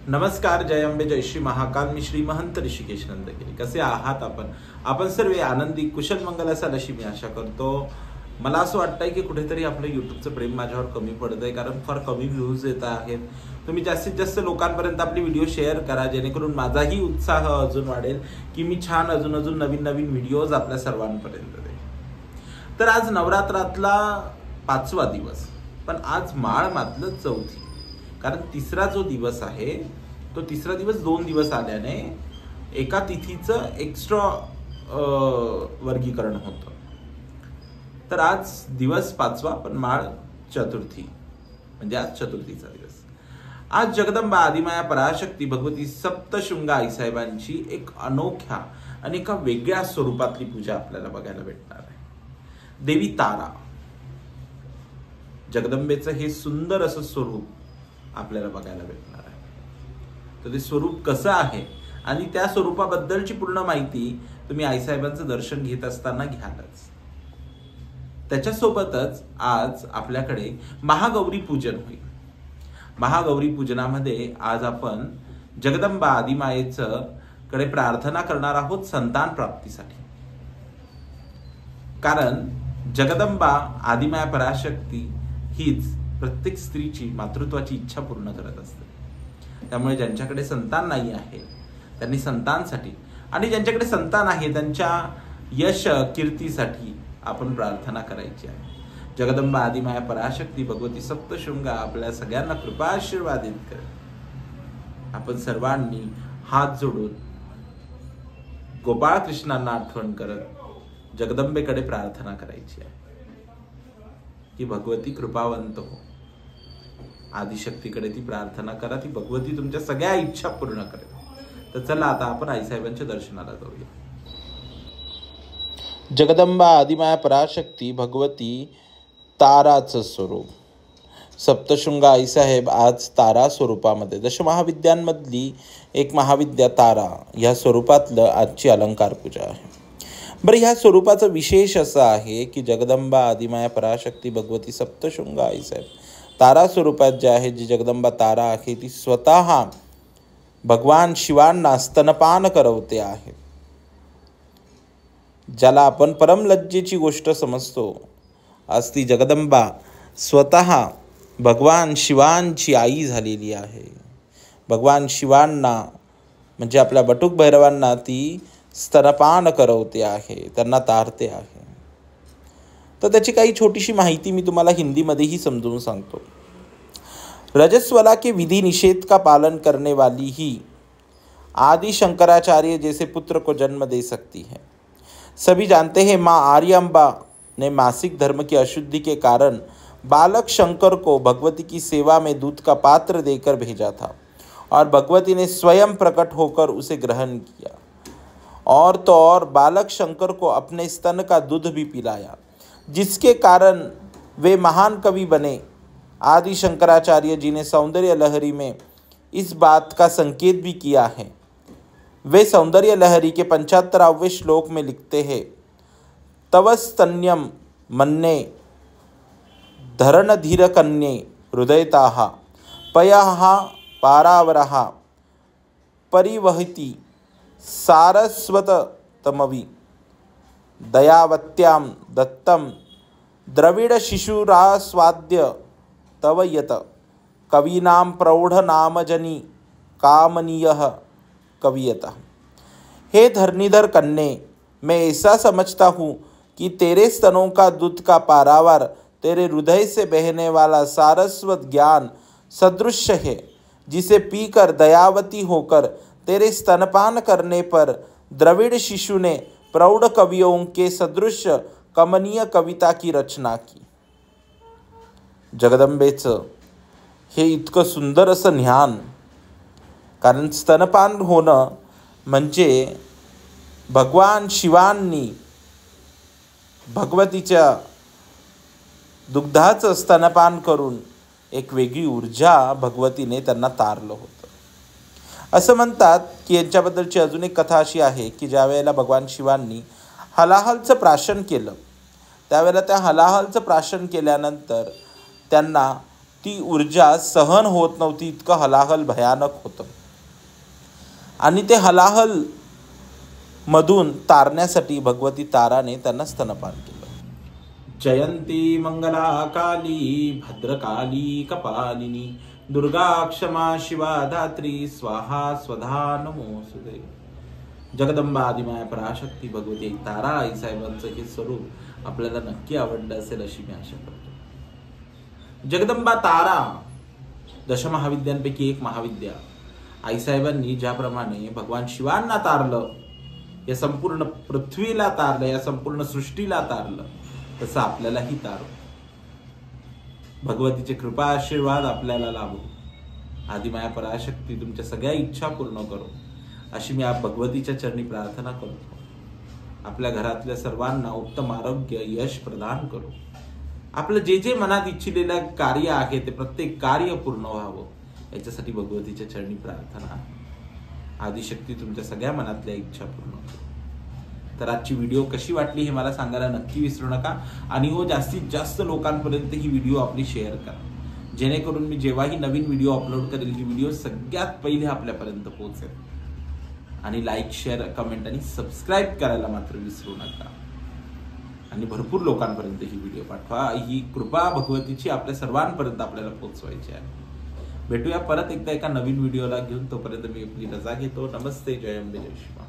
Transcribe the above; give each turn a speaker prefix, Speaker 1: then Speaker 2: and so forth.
Speaker 1: नमस्कार, जय अंबे, जय श्री महाकाल. मी श्री महंत ऋषिकेश नंदगिरी. कसे आहात आपण सर्व आनंदी कुशल मंगल असाल अशी मी आशा करतो. मला असं वाटतंय की कुठेतरी आपलं युट्यूबचं प्रेम माझ्यावर कमी पडतंय, कारण फार कमी व्ह्यूज येत आहेत. तुम्ही जास्तीत जास्त लोकांपर्यंत आपली व्हिडिओ शेअर करा, जेणेकरून माझाही उत्साह अजून वाढेल की मी छान अजून नवीन व्हिडिओज आपल्या सर्वांपर्यंत देईन. तर आज नवरात्रातला 5वा दिवस, पण आज माळ मातलं चौथी. कारण तिसरा जो दिवस आहे तो तिसरा दिवस 2 दिवस आल्याने एका तिथीचं एक्स्ट्रा वर्गीकरण होतं. तर आज दिवस 5वा, पण माळ चतुर्थी, म्हणजे आज चतुर्थीचा दिवस. आज जगदंबा आदिमाया पराशक्ती भगवती सप्तशृंगा आईसाहेबांची एक अनोख्या आणि एका वेगळ्या स्वरूपातली पूजा आपल्याला बघायला भेटणार आहे. देवी तारा, जगदंबेचं हे सुंदर असं स्वरूप आपल्याला बघायला भेटणार आहे. तर ते स्वरूप कसं आहे आणि त्या स्वरूपाबद्दलची पूर्ण माहिती तुम्ही आईसाहेबांचं दर्शन घेत असताना घ्यालच. त्याच्यासोबतच आज आपल्याकडे महागौरी पूजन होईल. महागौरी पूजनामध्ये आज आपण जगदंबा आदिमायेचं कडे प्रार्थना करणार आहोत संतान प्राप्तीसाठी. कारण जगदंबा आदिमाया पराशक्ती हीच प्रत्येक स्त्रीची मातृत्वाची इच्छा पूर्ण करत असते. त्यामुळे ज्यांच्याकडे संतान नाही आहे त्यांनी संतांसाठी, आणि ज्यांच्याकडे संतान आहे त्यांच्या यश कीर्तीसाठी आपण प्रार्थना करायची आहे. जगदंबा आदिमाया पराशक्ती भगवती सप्तशृंगा आपल्या सगळ्यांना कृपा आशीर्वादित कर. आपण सर्वांनी हात जोडून गोपाळ कृष्णांना आठवण करत जगदंबेकडे प्रार्थना करायची आहे की भगवती कृपावंत हो. आदिशक्तीकडे ती प्रार्थना करा, ती भगवती तुमच्या सगळ्या इच्छा पूर्ण करेल. तर चला आता आपण आईसाहेबांच्या दर्शनाला जाऊया. जगदंबा आदिमाया पराशक्ती भगवती ताराचं स्वरूप. सप्तशृंगा आईसाहेब आज तारा स्वरूपामध्ये, दशमहाविद्यांमधली एक महाविद्या तारा या स्वरूपातलं आजची अलंकार पूजा आहे. बरं, ह्या स्वरूपाचं विशेष असं आहे की जगदंबा आदिमाया पराशक्ती भगवती सप्तशृंगा आईसाहेब तारा स्वरूपात जे आहे, जी जगदंबा तारा आहे ती स्वतः भगवान शिवांना स्तनपान करवते आहे. ज्याला आपण परमलज्जेची गोष्ट समजतो, आज ती जगदंबा स्वतः भगवान शिवांची आई झालेली आहे. भगवान शिवांना म्हणजे आपल्या बटुक भैरवांना ती स्तनपान करवते आहे, त्यांना तारते आहे. तर त्याची काही छोटीशी माहिती मी तुम्हाला हिंदीमध्येही समजून सांगतो. रजस्वला के विधि निषेध का पालन करने वाली ही आदि शंकराचार्य जैसे पुत्र को जन्म दे सकती है. सभी जानते हैं माँ आर्यम्बा ने मासिक धर्म की अशुद्धि के कारण बालक शंकर को भगवती की सेवा में दूध का पात्र देकर भेजा था, और भगवती ने स्वयं प्रकट होकर उसे ग्रहण किया. और तो और बालक शंकर को अपने स्तन का दूध भी पिलाया, जिसके कारण वे महान कवि बने. आदि शंकराचार्य जी ने सौंदर्य लहरी में इस बात का संकेत भी किया है. वे सौंदर्य लहरी के 75वें श्लोक में लिखते हैं, तव स्तन्यम मन्ये धरणधीर कन्ये हृदयताः पयः पारावरः परिवहति सारस्वतमवि दयावत्यां दत्तं द्रविड़ शिशुरास्वाद्य तव यत कवीनां प्रौढ़ नामजनी कामनीयः कवियतः. हे धरणीधर कन्ये, मैं ऐसा समझता हूँ कि तेरे स्तनों का दूध का पारावार तेरे हृदय से बहने वाला सारस्वत ज्ञान सदृश है, जिसे पीकर दयावती होकर तेरे स्तनपान करने पर द्रविड़ शिशु ने प्रौढ़ कवियों के सदृश कमनीय कविता की रचना की. जगदंबेचं हे इतकं सुंदर असं ज्ञान, कारण स्तनपान होणं म्हणजे भगवान शिवांनी भगवतीच्या दुग्धाचं स्तनपान करून एक वेगळी ऊर्जा भगवतीने त्यांना तारलं होतं. असं म्हणतात की यांच्याबद्दलची अजून एक कथा अशी आहे की ज्या वेळेला भगवान शिवांनी हलाहलचं प्राशन केलं, त्यावेळेला त्या हलाहलचं प्राशन केल्यानंतर त्यांना ती ऊर्जा सहन होत नव्हती, इतकं हलाहल भयानक होतं. आणि ते हलाहल मधून तारण्यासाठी भगवती ताराने त्यांना स्तनपान केलं. जयंती मंगला काली भद्रकाली कपालिनी दुर्गा क्षमा शिवा धात्री स्वाहा स्वधा नमोस्तुते. जगदंबा आदिमाया पराशक्ती भगवती तारा आईसाहेबांचं हे स्वरूप आपल्याला नक्की आवडलं असेल अशी मी आशा करतो. जगदंबा तारा दशमहाविद्यांपैकी एक महाविद्या. आईसाहेबांनी ज्याप्रमाणे भगवान शिवांना तारलं, या संपूर्ण पृथ्वीला तारलं, या संपूर्ण सृष्टीला तारलं, तसं आपल्यालाही तारो. भगवतीचे कृपा आशीर्वाद आपल्याला लाभो. आदिमाया पराशक्ती तुमच्या सगळ्या इच्छा पूर्ण करो अशी मी भगवतीच्या चरणी प्रार्थना करतो. आपल्या घरातल्या सर्वांना उत्तम आरोग्य यश प्रदान करो. आपलं जे जे मनात इच्छिलेलं कार्य आहे ते प्रत्येक कार्य पूर्ण व्हावं याच्यासाठी भगवतीच्या चरणी प्रार्थना आहे. आदिशक्ती तुमच्या सगळ्या मनातल्या इच्छा पूर्ण करो. तर आजची व्हिडिओ कशी वाटली हे मला सांगायला नक्की विसरू नका. आणि हो, जास्तीत जास्त लोकांपर्यंत ही व्हिडिओ आपली शेअर करा, जेणेकरून मी जेव्हाही नवीन व्हिडिओ अपलोड करेल ही व्हिडिओ सगळ्यात पहिले आपल्यापर्यंत पोहोचेल. आणि लाईक, शेअर, कमेंट आणि सबस्क्राईब करायला मात्र विसरू नका. आणि भरपूर लोकांपर्यंत ही व्हिडिओ पाठवा. ही कृपा भगवतीची आपल्या सर्वांपर्यंत आपल्याला पोहोचवायची आहे. भेटूया परत एकदा एका नवीन व्हिडिओला घेऊन. तोपर्यंत मी आपली रजा घेतो. नमस्ते. जय अंबे, जय शिवा.